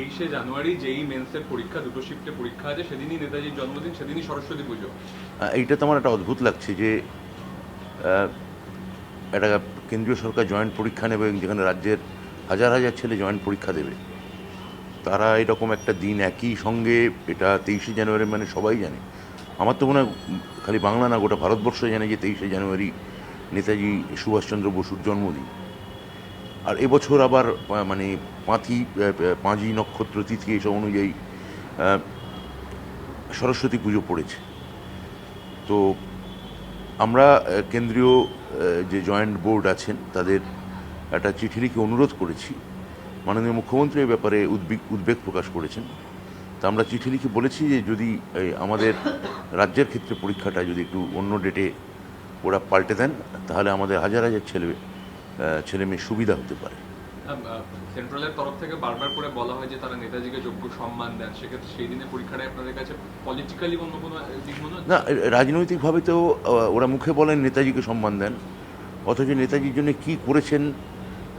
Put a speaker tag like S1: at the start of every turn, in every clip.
S1: 23শে জানুয়ারি যেই মেন্সের পরীক্ষা, দুটো শিফটে পরীক্ষা আছে, সেদিনই নেতাজির জন্মদিন, সেদিনই সরস্বতী পুজো।
S2: এইটা তো আমার একটা অদ্ভুত লাগছে যে একটা কেন্দ্রীয় সরকার জয়েন্ট পরীক্ষা নেবে, যেখানে রাজ্যের হাজার হাজার ছেলে জয়েন্ট পরীক্ষা দেবে, তারা এরকম একটা দিন একই সঙ্গে, এটা 23শে জানুয়ারি মানে সবাই জানে। আমার তো মনে হয় খালি বাংলা না, গোটা ভারতবর্ষ জানে যে 23শে জানুয়ারি নেতাজি সুভাষচন্দ্র বসুর জন্মদিন। আর এবছর আবার মানে পাঁজি নক্ষত্র তিথি এসব অনুযায়ী সরস্বতী পুজো পড়েছে। তো আমরা কেন্দ্রীয় যে জয়েন্ট বোর্ড আছেন তাদের একটা চিঠি লিখে অনুরোধ করেছি। মাননীয় মুখ্যমন্ত্রী এই ব্যাপারে উদ্বেগ প্রকাশ করেছেন। তা আমরা চিঠি লিখে বলেছি যে যদি আমাদের রাজ্যের ক্ষেত্রে পরীক্ষাটা যদি একটু অন্য ডেটে ওরা পাল্টে দেন, তাহলে আমাদের হাজার হাজার ছেলে মেয়ে সুবিধা হতে পারে।
S1: সেন্ট্রালের তরফ থেকে বারবার করে বলা হয় যে তারা নেতাজিকে যোগ্য সম্মান দেন, সেক্ষেত্রে সেই দিনে পরীক্ষাটাই আপনাদের কাছে পলিটিক্যালি অন্য কোনো দিক মনে হচ্ছে?
S2: না, রাজনৈতিকভাবে তো ওরা মুখে বলেন নেতাজিকে সম্মান দেন, অথচ নেতাজির জন্য কী করেছেন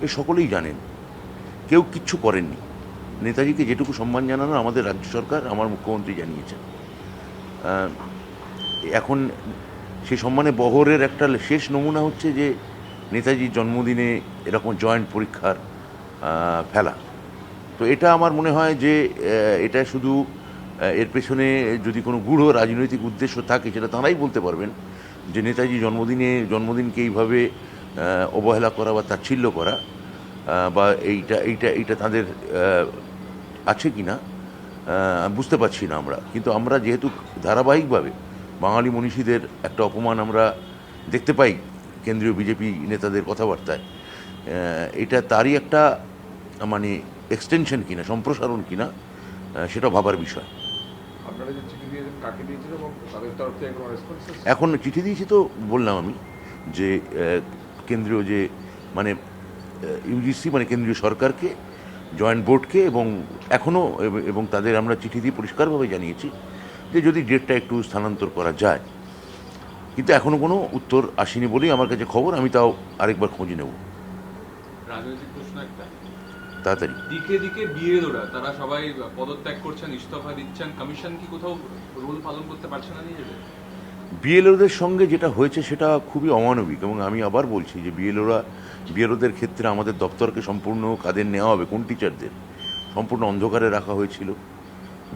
S2: এ সকলেই জানেন। কেউ কিচ্ছু করেননি। নেতাজিকে যেটুকু সম্মান জানানো আমাদের রাজ্য সরকার, আমার মুখ্যমন্ত্রী জানিয়েছেন। এখন সেই সম্মানে বহরের একটা শেষ নমুনা হচ্ছে যে নেতাজির জন্মদিনে এরকম জয়েন্ট পরীক্ষার ফেলা। তো এটা আমার মনে হয় যে এটা শুধু এর পেছনে যদি কোনো গূঢ় রাজনৈতিক উদ্দেশ্য থাকে, সেটা তাঁরাই বলতে পারবেন যে নেতাজি জন্মদিনকে এইভাবে অবহেলা করা বা তাচ্ছিল্য করা, বা এইটা তাদের আছে কি না বুঝতে পারছি না আমরা। কিন্তু আমরা যেহেতু ধারাবাহিকভাবে বাঙালি মনীষীদের একটা অপমান আমরা দেখতে পাই কেন্দ্রীয় বিজেপি নেতাদের কথাবার্তায়, এটা তারই একটা মানে এক্সটেনশন কিনা, সম্প্রসারণ কিনা, সেটা ভাবার বিষয়।
S3: আপনারা যে চিঠি দিয়েছেন কাকে দিয়েছেন এবং তাদের তরফ থেকে কোনো রেসপন্স?
S2: এখন চিঠি দিয়েছি তো বললাম আমি যে কেন্দ্রীয় যে মানে ইউজিসি মানে কেন্দ্রীয় সরকারকে, জয়েন্ট বোর্ডকে, এবং তাদের আমরা চিঠি দিয়ে পরিষ্কারভাবে জানিয়েছি যে যদি ডেটটা একটু স্থানান্তর করা যায়। কিন্তু এখনও কোনো উত্তর আসেনি বলেই আমার কাছে খবর। আমি তাও আরেকবার খোঁজ নেব।
S1: রাজনৈতিক প্রশ্ন একটা,
S2: তাড়াতাড়ি।
S1: দিকে দিকে বিএলওরা তারা সবাই পদত্যাগ করছেন, ইস্তফা দিচ্ছেন, কমিশন কি কোথাও রোল পালন করতে পারছে না নিজেদের?
S2: বিএলওদের সঙ্গে যেটা হয়েছে সেটা খুবই অমানবিক, এবং আমি আবার বলছি যে বিএলওদের ক্ষেত্রে আমাদের দপ্তরকে সম্পূর্ণ কাদের নেওয়া হবে, কোন টিচারদের সম্পূর্ণ অন্ধকারে রাখা হয়েছিল।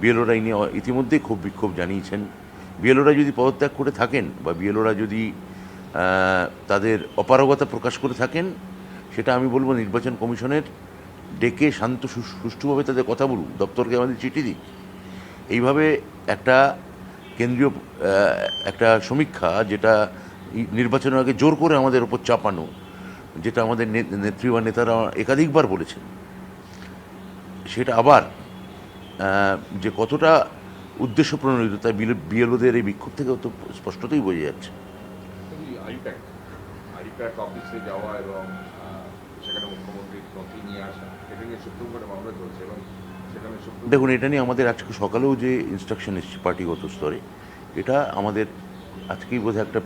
S2: বিএলওরা এই নিয়ে ইতিমধ্যেই খুব বিক্ষোভ জানিয়েছেন। বিএলওরা যদি পদত্যাগ করে থাকেন বা বিএলওরা যদি তাদের অপারগতা প্রকাশ করে থাকেন, সেটা আমি বলবো নির্বাচন কমিশনের ডেকে শান্ত সুষ্ঠুভাবে তাদের কথা বলুন, দপ্তরকে আমাদের চিঠি দিই। এইভাবে একটা কেন্দ্রীয় একটা সমীক্ষা, যেটা নির্বাচনের আগে জোর করে আমাদের ওপর চাপানো, যেটা আমাদের নেত্রী বা নেতারা একাধিকবার বলেছেন, সেটা আবার যে কতটা উদ্দেশ্য প্রণোদিত, তাই বিএলওদের এই বিক্ষোভ থেকে তো স্পষ্টতই বোঝা যাচ্ছে।
S3: আইপ্যাক অফিসে যাওয়া এবং সেখানে মুখ্যমন্ত্রীর নথি নিয়ে আসা, এটা নিয়ে সুপ্রিম কোর্টে মামলা চলছে এবং সেখানে
S2: দেখুন, এটা নিয়ে আমাদের আজকে সকালেও যে ইনস্ট্রাকশন এসেছে পার্টিগত স্তরে, এটা আমাদের আজকেই বোধহয় একটা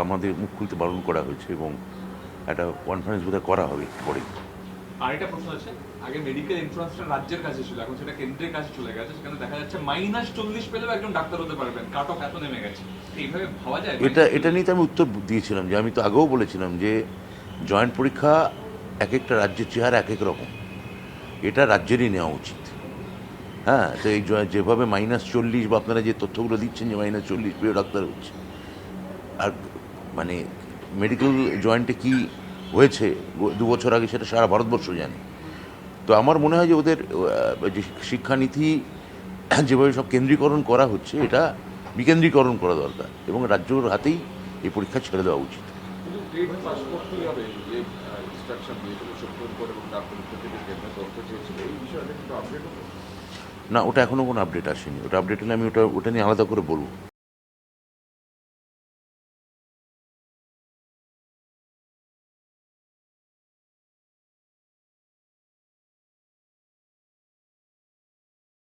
S2: আমাদের মুখ খুলতে বারণ করা হয়েছে, এবং একটা কনফারেন্স বোধহয় করা হবে পরে।
S1: আরেকটা প্রশ্ন আছে, আগে মেডিকেল ইন্স্যুরেন্সটা রাজ্যের কাছে ছিল, এখন সেটা কেন্দ্রের কাছে চলে গেছে। সেখানে দেখা যাচ্ছে -40 পেলেও একজন ডাক্তার হতে পারবেন, কাট অফ এত নেমে গেছে। এইভাবে ভাবা যায়?
S2: এটা নিয়ে তো আমি উত্তর দিয়েছিলাম যে আমি তো আগেও বলেছিলাম যে জয়েন্ট পরীক্ষা এক একটা রাজ্যের চেহারা এক এক রকম, এটা রাজ্যেরই নেওয়া উচিত। হ্যাঁ, তো এই যেভাবে -40 বা আপনারা যে তথ্যগুলো দিচ্ছেন যে -40 প্রিয় ডাক্তার হচ্ছে, আর মানে মেডিকেল জয়েন্টে কি হয়েছে 2 বছর আগে, সেটা সারা ভারতবর্ষ জানে। তো আমার মনে হয় যে ওদের যে শিক্ষানীতি যেভাবে সব কেন্দ্রীকরণ করা হচ্ছে, এটা বিকেন্দ্রীকরণ করা দরকার, এবং রাজ্যর হাতেই এই পরীক্ষা ছেড়ে দেওয়া উচিত।
S3: শুধু ডেট পাস করতেই হবে, যে ইনস্ট্রাকশন দিয়েছিল সুপ্রিম কোর্ট এবং তার পক্ষ থেকে কেন্দ্র তথ্য চেয়েছিল, এই বিষয়টা কিন্তু আপডেট হবে
S2: না, ওটা এখনও কোনো আপডেট আসেনি। ওটা আপডেট হলে আমি ওটা নিয়ে আলাদা করে বলবো।